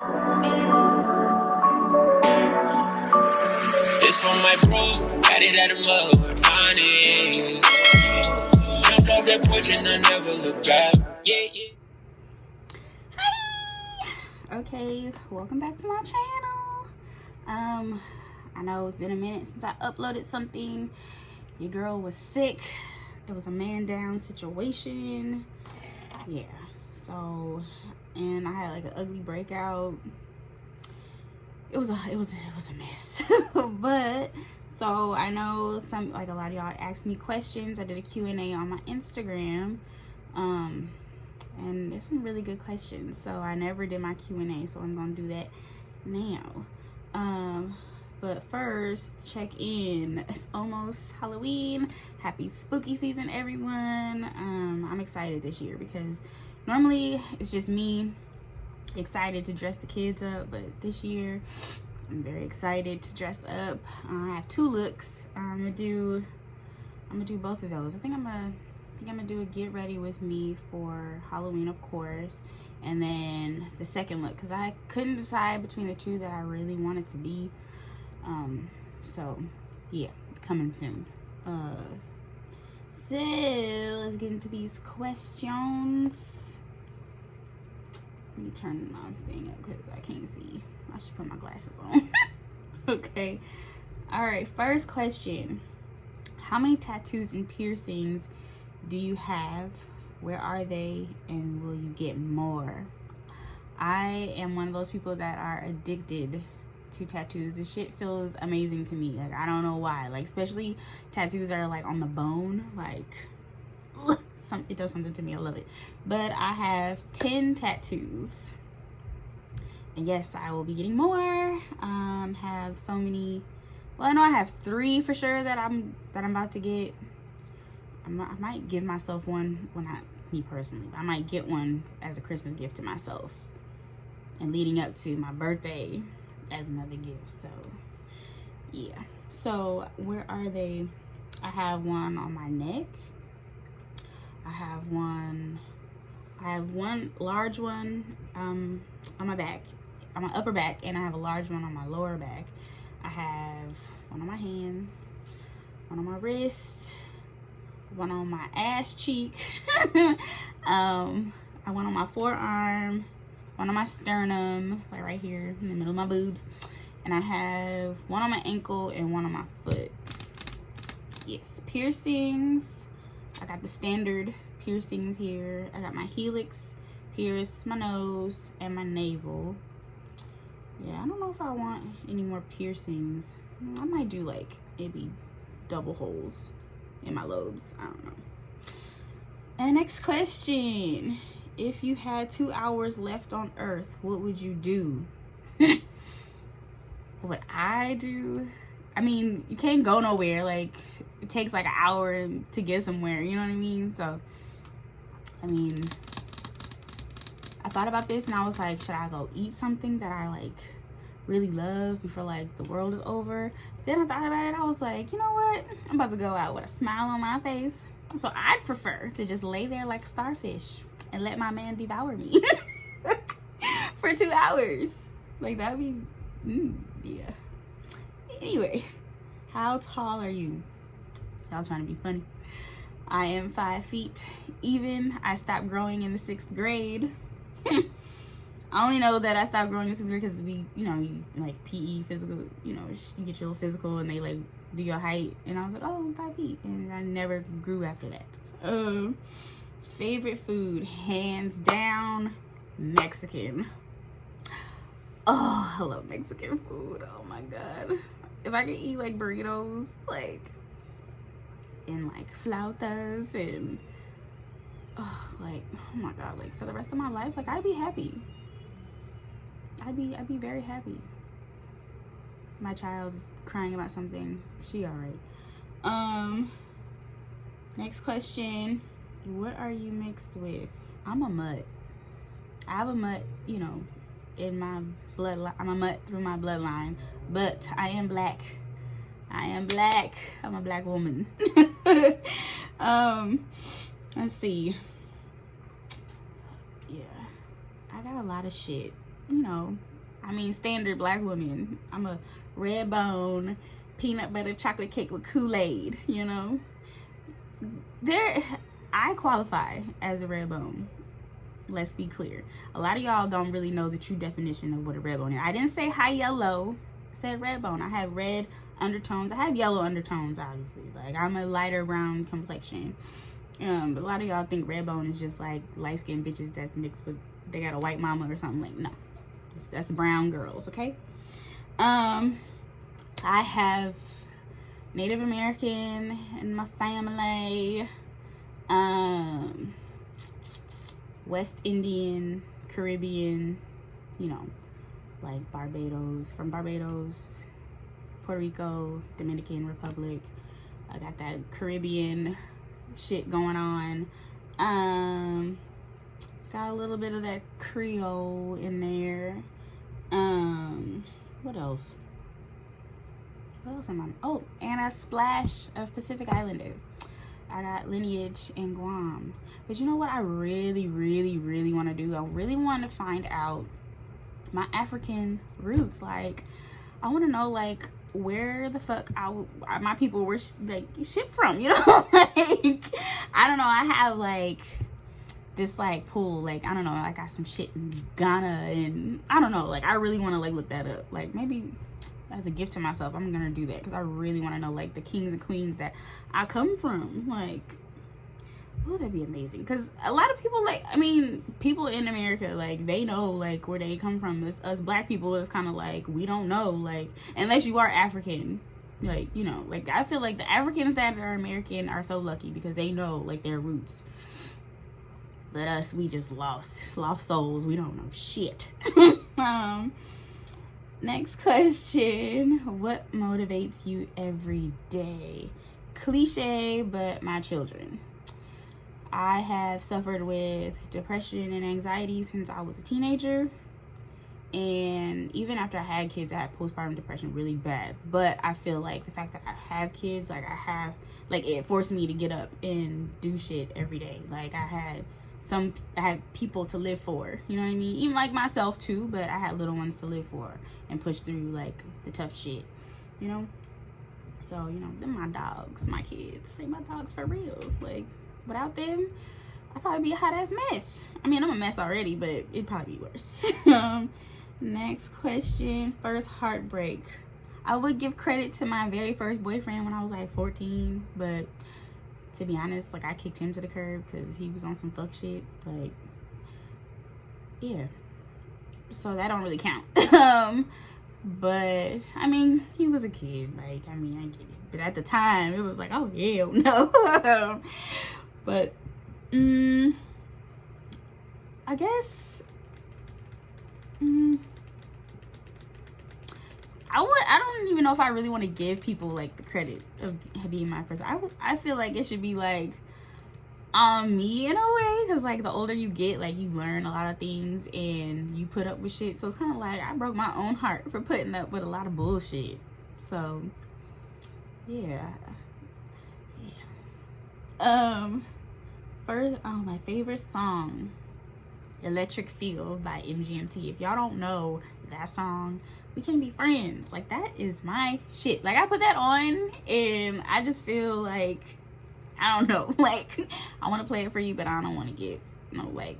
This for my bros, got it at a mug with honest. Jump off that porch and I never look back. Yeah, yeah. Hi! Okay, welcome back to my channel. I know it's been a minute since I uploaded something. Your girl was sick. It was a man down situation. Yeah, so, and I had like an ugly breakout. It was a mess. But so I know a lot of y'all asked me questions. I did a Q&A on my Instagram, and there's some really good questions. So I never did my Q&A, so I'm gonna do that now. But first, check in. It's almost Halloween. Happy spooky season, everyone. I'm excited this year because normally it's just me excited to dress the kids up, but this year I'm very excited to dress up. I have two looks. I'm gonna do both of those. I think I'm gonna do a get ready with me for Halloween, of course, and then the second look because I couldn't decide between the two that I really wanted to be. So yeah, coming soon. So let's get into these questions. Let me turn my thing up because I can't see. I should put my glasses on. Okay. All right. First question. How many tattoos and piercings do you have? Where are they? And will you get more? I am one of those people that are addicted to tattoos. This shit feels amazing to me. Like, I don't know why. Like, especially tattoos that are like on the bone. Like, ugh. It does something to me. I love it. But I have 10 tattoos, and yes, I will be getting more. Have so many. Well, I know I have 3 for sure that I'm about to get. I might give myself one. Well, not me personally, but I might get one as a Christmas gift to myself, and leading up to my birthday as another gift. So yeah. So where are they? I have one on my neck. I have one large one on my back, on my upper back, and I have a large one on my lower back. I have one on my hand, one on my wrist, one on my ass cheek, I one on my forearm, one on my sternum, like right here in the middle of my boobs, and I have one on my ankle and one on my foot. Yes, piercings. I got the standard piercings here. I got my helix pierced, my nose, and my navel. Yeah, I don't know if I want any more piercings. I might do like maybe double holes in my lobes. I don't know. And next question. If you had 2 hours left on Earth, what would you do? What I do? I mean, you can't go nowhere. Like, it takes like an hour to get somewhere, you know what I mean? So, I mean, I thought about this and I was like, should I go eat something that I like really love before like the world is over? Then I thought about it. I was like, you know what? I'm about to go out with a smile on my face. So I'd prefer to just lay there like a starfish and let my man devour me for 2 hours. Like, that'd be, yeah. Anyway, how tall are you? Y'all trying to be funny. I am 5 feet even. I stopped growing in the 6th grade. I only know that I stopped growing in 6th grade because we, you know, like PE, physical, you know, you get your little physical and they like do your height. And I was like, oh, I'm 5 feet. And I never grew after that. Favorite food, hands down, Mexican. Oh, I love Mexican food. Oh my God. If I could eat like burritos, like, and like flautas and like, oh my God, like for the rest of my life, like I'd be happy. I'd be very happy. My child is crying about something. She all right. Next question. What are you mixed with? I'm a mutt. I have a mutt, you know, in my bloodline. I'm a mutt through my bloodline, but I am black. I am black. I'm a black woman. Let's see. Yeah, I got a lot of shit, you know, I mean, standard black woman. I'm a red bone, peanut butter chocolate cake with Kool-Aid, you know. I qualify as a red bone. Let's be clear. A lot of y'all don't really know the true definition of what a red bone is. I didn't say high yellow. I said red bone. I have red undertones. I have yellow undertones, obviously. Like, I'm a lighter brown complexion. But a lot of y'all think red bone is just like light-skinned bitches that's mixed with, they got a white mama or something. Like, no. That's brown girls, okay? I have Native American in my family. West Indian, Caribbean, you know, like Barbados, from Barbados, Puerto Rico, Dominican Republic. I got that Caribbean shit going on. Got a little bit of that Creole in there. What else? What else am I? Oh, and a splash of Pacific Islander. I got lineage in Guam. But you know what I really, really, really want to do? I really want to find out my African roots. Like, I want to know, like, where the fuck my people were, like, shipped from, you know? Like, I don't know. I have, like, this, like, pool. Like, I don't know. I got some shit in Ghana. And I don't know. Like, I really want to, like, look that up. Like, maybe as a gift to myself, I'm gonna do that because I really want to know, like, the kings and queens that I come from. Like, oh, that'd be amazing. Because a lot of people, like, I mean, people in America, like, they know, like, where they come from. It's us black people, it's kind of like, we don't know, like, unless you are African, like, you know, like, I feel like the Africans that are American are so lucky because they know, like, their roots. But us, we just lost souls. We don't know shit. Next question. What motivates you every day? Cliche, but my children. I have suffered with depression and anxiety since I was a teenager. And even after I had kids, I had postpartum depression really bad. But I feel like the fact that I have kids, like, it forced me to get up and do shit every day. Like, I had people to live for, you know what I mean? Even like myself too, but I had little ones to live for and push through, like, the tough shit, you know? So, you know, they're my dogs, my kids. They're my dogs for real. Like, without them, I'd probably be a hot ass mess. I mean, I'm a mess already, but it'd probably be worse. Next question. First heartbreak. I would give credit to my very first boyfriend when I was like 14, but to be honest, like, I kicked him to the curb because he was on some fuck shit. Like, yeah, so that don't really count. But I mean, he was a kid. Like, I mean, I get it, but at the time it was like, oh hell no. But I guess I don't even know if I really want to give people, like, the credit of being my first. I feel like it should be, like, on me in a way, because, like, the older you get, like, you learn a lot of things and you put up with shit. So it's kind of like I broke my own heart for putting up with a lot of bullshit. So yeah. First, my favorite song, Electric Feel by MGMT. If y'all don't know that song, we can be friends. Like, that is my shit. Like, I put that on and I just feel like, I don't know, like, I want to play it for you, but I don't want to get no, like,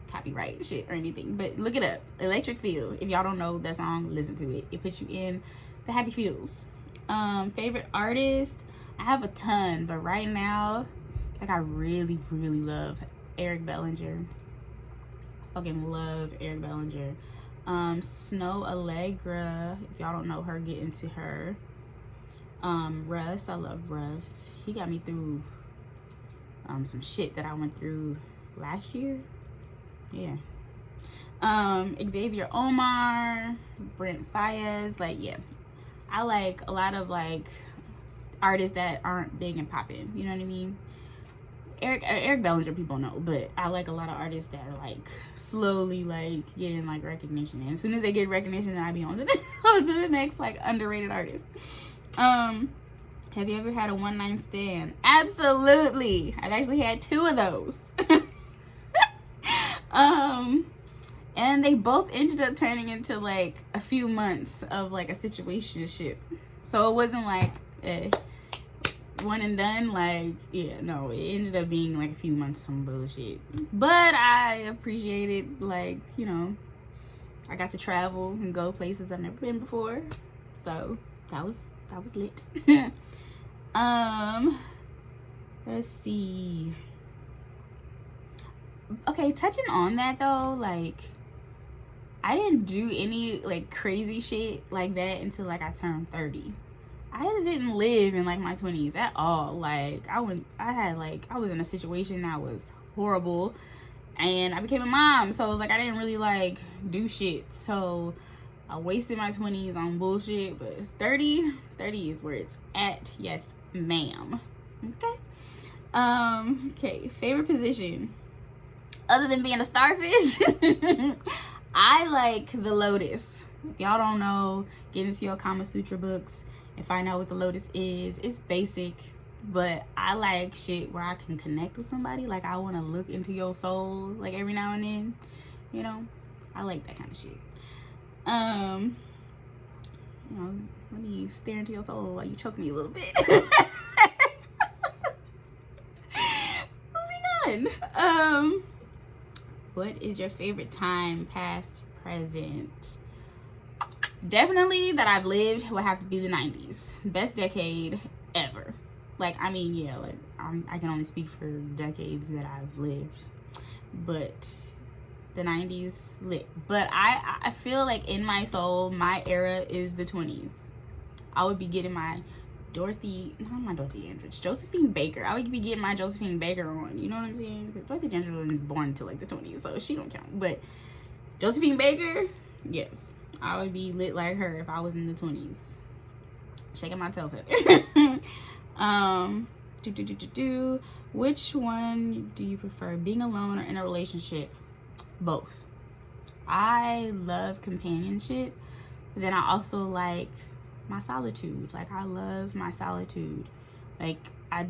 copyright shit or anything. But look it up, Electric Feel. If y'all don't know that song, listen to it. It puts you in the happy feels. Favorite artist, I have a ton, but right now, like, I really, really love Eric Bellinger. Fucking love Eric Bellinger. Snow Allegra, if y'all don't know her, get into her. Russ, I love Russ. He got me through some shit that I went through last year. Yeah. Xavier Omar, Brent Fayez. Like, yeah, I like a lot of, like, artists that aren't big and popping, you know what I mean? Eric Bellinger people know, but I like a lot of artists that are, like, slowly, like, getting, like, recognition. And as soon as they get recognition, then I be on to the next, like, underrated artist. Have you ever had a one-night stand? Absolutely. I've actually had 2 of those. And And they both ended up turning into like a few months of like a situationship. So it wasn't like one and done. Like, yeah, no, it ended up being like a few months of some bullshit. But I appreciated, like, you know, I got to travel and go places I've never been before. So that was lit. Let's see. Okay, touching on that though, like, I didn't do any like crazy shit like that until like I turned 30. I didn't live in like my 20s at all. Like, I was in a situation that was horrible, and I became a mom, so it was like I didn't really like do shit. So I wasted my 20s on bullshit. But it's 30 is where it's at. Yes, ma'am. Okay. Okay, favorite position other than being a starfish. I like the lotus. If y'all don't know, get into your Kama Sutra books and find out what the lotus is. It's basic, but I like shit where I can connect with somebody. Like, I want to look into your soul, like, every now and then, you know. I like that kind of shit. You know, let me stare into your soul while you choke me a little bit. Moving on. What is your favorite time, past, present? Definitely that I've lived would have to be the 90s. Best decade ever. Like, I mean, yeah, like, I can only speak for decades that I've lived, but the 90s lit. But I feel like in my soul, my era is the 20s. I would be getting my Josephine Baker. I would be getting my Josephine Baker on. You know what I'm saying? Because Dorothy Dandridge wasn't born until like the 20s, so she don't count. But Josephine Baker, yes, I would be lit like her if I was in the 20s. Shaking my tail feather. Which one do you prefer, being alone or in a relationship? Both. I love companionship, but then I also like my solitude. Like, I love my solitude. Like, it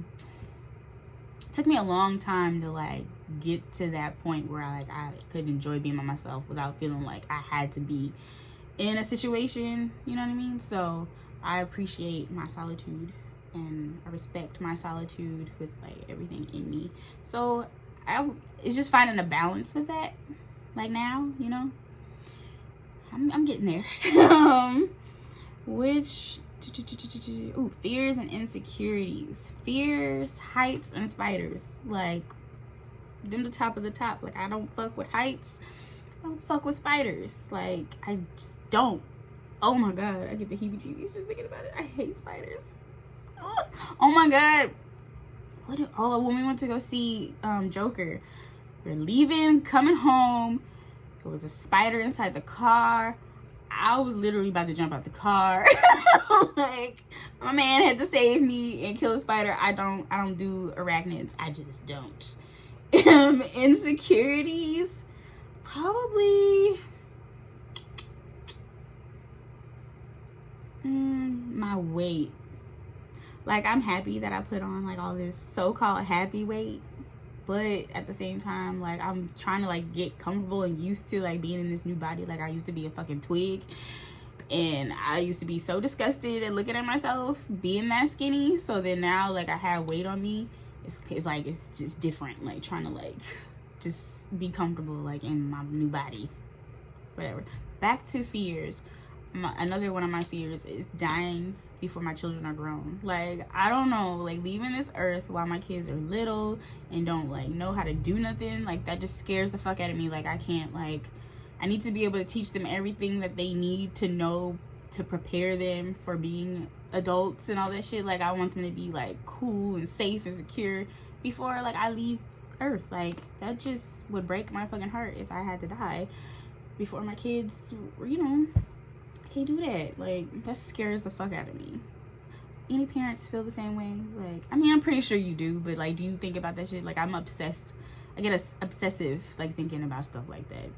took me a long time to like get to that point where I could enjoy being by myself without feeling like I had to be in a situation, you know what I mean? So I appreciate my solitude and I respect my solitude with like everything in me. So it's just finding a balance with that. Like, now, you know, I'm getting there. Fears and insecurities. Fears, heights, and spiders. Like, them the top of the top. Like, I don't fuck with heights. I don't fuck with spiders. Like, I just don't. Oh my god, I get the heebie-jeebies just thinking about it. I hate spiders. Ugh. Oh my god. When we went to go see Joker, we're leaving, coming home. There was a spider inside the car. I was literally about to jump out the car. Like, my man had to save me and kill a spider. I don't do arachnids. I just don't. Insecurities, probably my weight. Like, I'm happy that I put on like all this so-called happy weight, but at the same time, like, I'm trying to like get comfortable and used to like being in this new body. Like, I used to be a fucking twig, and I used to be so disgusted at looking at myself being that skinny. So then now, like, I have weight on me. It's like, it's just different. Like, trying to like just be comfortable like in my new body. Whatever. Back to fears. Another one of my fears is dying before my children are grown. Like, I don't know, like, leaving this earth while my kids are little and don't like know how to do nothing, like, that just scares the fuck out of me. Like, I can't, like, I need to be able to teach them everything that they need to know to prepare them for being adults and all that shit. Like, I want them to be like cool and safe and secure before like I leave earth. Like, that just would break my fucking heart if I had to die before my kids, you know. Can't do that. Like, that scares the fuck out of me. Any parents feel the same way? Like, I mean, I'm pretty sure you do, but like, do you think about that shit? Like, I'm obsessed. I get obsessive like thinking about stuff like that.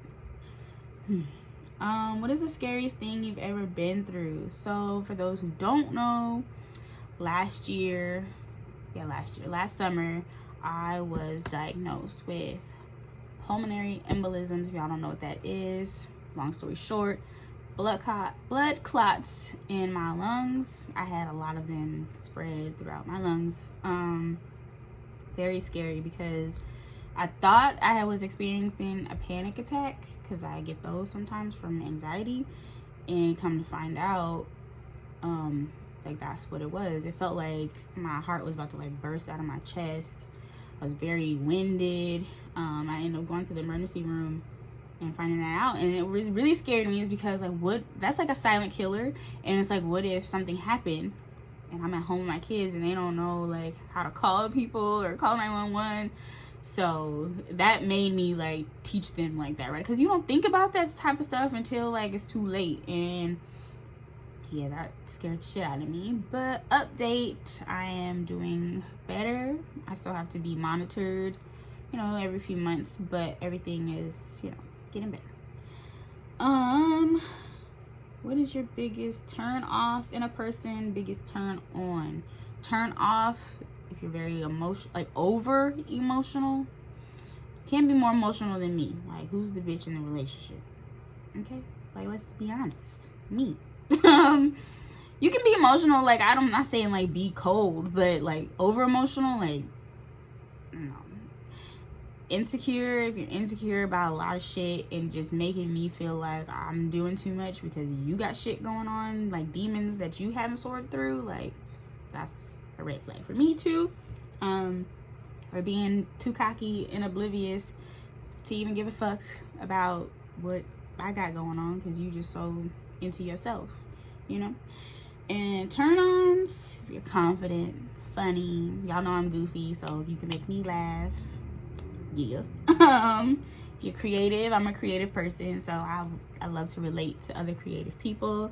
What is the scariest thing you've ever been through? So for those who don't know, last summer, I was diagnosed with pulmonary embolisms, if y'all don't know what that is. Long story short, blood clots in my lungs. I had a lot of them spread throughout my lungs. Very scary, because I thought I was experiencing a panic attack, because I get those sometimes from anxiety, and come to find out, like, that's what it was. It felt like my heart was about to like burst out of my chest. I was very winded. I ended up going to the emergency room and finding that out, and it really scared me, is because like, what, that's like a silent killer, and it's like, what if something happened and I'm at home with my kids and they don't know like how to call people or call 911. So that made me like teach them like that, right? Because you don't think about that type of stuff until like it's too late. And yeah, that scared the shit out of me. But update, I am doing better. I still have to be monitored, you know, every few months, but everything is, you know, getting better. What is your biggest turn off in a person, biggest turn on? Turn off, if you're very emotional, like over emotional. Can't be more emotional than me. Like, who's the bitch in the relationship? Okay, like, let's be honest, me. You can be emotional, like, I'm not saying like be cold, but like over emotional, like, no. Insecure, if you're insecure about a lot of shit and just making me feel like I'm doing too much because you got shit going on, like demons that you haven't sorted through, like, that's a red flag for me too. Or being too cocky and oblivious to even give a fuck about what I got going on because you just so into yourself, you know. And turn-ons, if you're confident, funny, y'all know I'm goofy, so if you can make me laugh, yeah. If you're creative, I'm a creative person, so I love to relate to other creative people.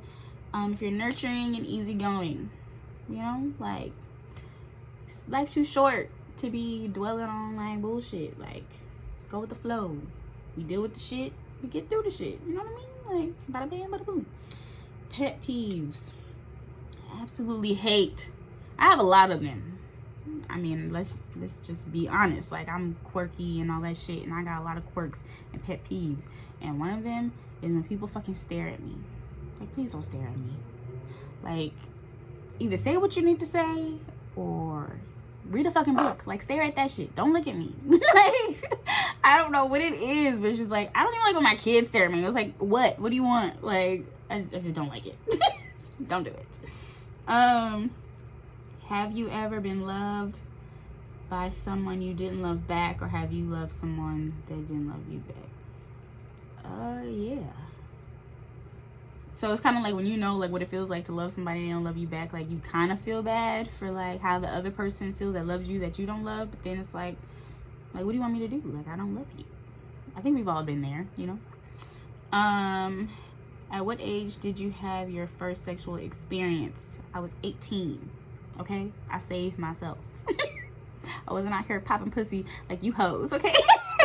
If you're nurturing and easygoing, you know, like, life too short to be dwelling on like bullshit. Like, go with the flow. We deal with the shit, we get through the shit, you know what I mean? Like, bada bam, bada boom. Pet peeves, I absolutely hate. I have a lot of them. I mean, let's just be honest. Like, I'm quirky and all that shit, and I got a lot of quirks and pet peeves. And one of them is when people fucking stare at me. Like, please don't stare at me. Like, either say what you need to say or read a fucking book. Like, stare at that shit. Don't look at me. Like, I don't know what it is, but it's just like, I don't even like when my kids stare at me. It was like, what? What do you want? Like, I just don't like it. Don't do it. Have you ever been loved by someone you didn't love back, or have you loved someone that didn't love you back? Yeah. So it's kind of like when you know like what it feels like to love somebody and they don't love you back, like you kind of feel bad for like how the other person feels that loves you that you don't love, but then it's like what do you want me to do? Like, I don't love you. I think we've all been there, you know. At what age did you have your first sexual experience? I was 18. Okay, I saved myself. I wasn't out here popping pussy like you hoes, okay?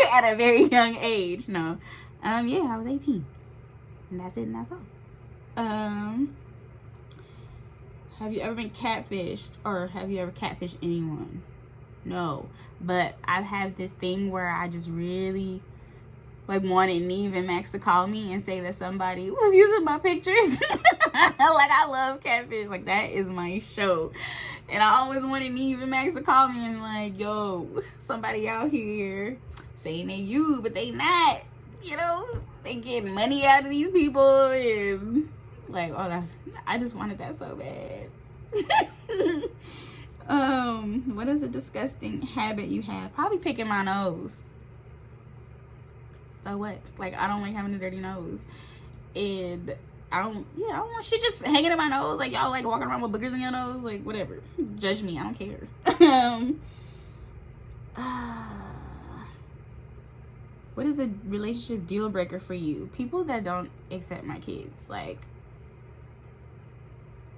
At a very young age. No. Yeah, I was 18. And that's it, and that's all. Have you ever been catfished, or have you ever catfished anyone? No. But I've had this thing where I just really like wanted Neve and Max to call me and say that somebody was using my pictures. Like, I love catfish. Like, that is my show. And I always wanted Neve and Max to call me and like, yo, somebody out here saying they you, but they not. You know, they get money out of these people, and like, oh, that, I just wanted that so bad. What is a disgusting habit you have? Probably picking my nose. So what? Like, I don't like having a dirty nose, and I don't want shit just hanging in my nose. Like, y'all like walking around with boogers in your nose. Like, whatever. Judge me. I don't care. What is a relationship deal breaker for you? People that don't accept my kids. Like,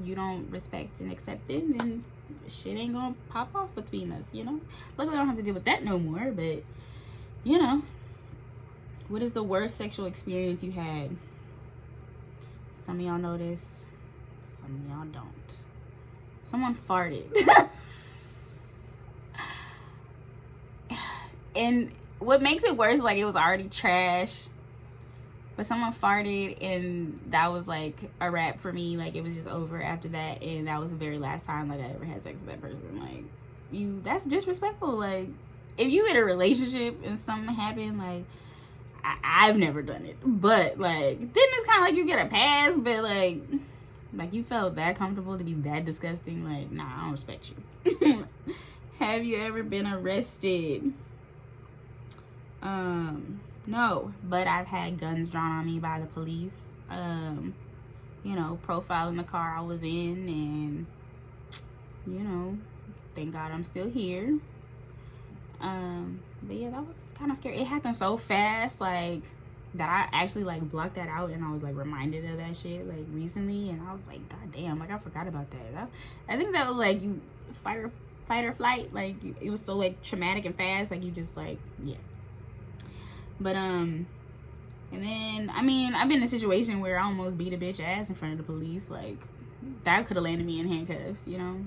you don't respect and accept it, then shit ain't gonna pop off between us, you know? Luckily, I don't have to deal with that no more, but, you know. What is the worst sexual experience you had? Some of y'all know this. Some of y'all don't. Someone farted. And what makes it worse, like, it was already trash, but someone farted, and that was like a wrap for me. Like, it was just over after that, and that was the very last time like I ever had sex with that person. Like, that's disrespectful. Like, if you in a relationship and something happened, like, I've never done it, but like, then it's kind of like you get a pass. But like you felt that comfortable to be that disgusting. Like, nah, I don't respect you. Have you ever been arrested? No, but I've had guns drawn on me by the police. You know, profiling the car I was in, and you know, thank God I'm still here. But yeah, that was kind of scary. It happened so fast, like, that I actually like blocked that out, and I was like reminded of that shit like recently, and I was like, god damn, like, I forgot about that. I think that was like, you fight or flight, like, it was so like traumatic and fast, like, you just like, yeah. But and then, I mean, I've been in a situation where I almost beat a bitch ass in front of the police. Like, that could have landed me in handcuffs, you know.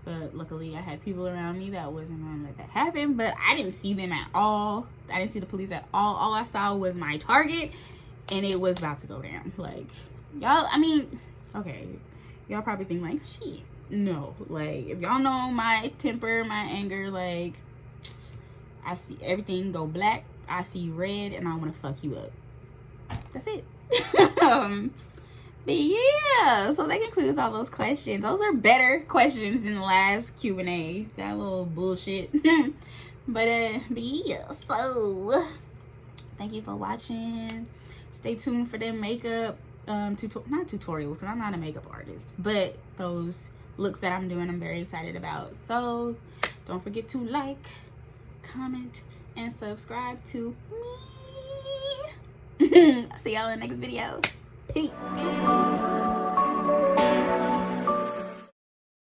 But luckily, I had people around me that wasn't gonna let that happen. But I didn't see them at all. I didn't see the police at all. All I saw was my target, and it was about to go down. Like, y'all, I mean, okay, y'all probably think like, shit, no. Like, if y'all know my temper, my anger, like, I see everything go black, I see red, and I want to fuck you up. That's it. But yeah, so that concludes all those questions. Those are better questions than the last Q&A. That little bullshit. But yeah, so thank you for watching. Stay tuned for them makeup not tutorials, because I'm not a makeup artist, but those looks that I'm doing, I'm very excited about. So don't forget to like, comment, and subscribe to me. See y'all in the next video. Peace.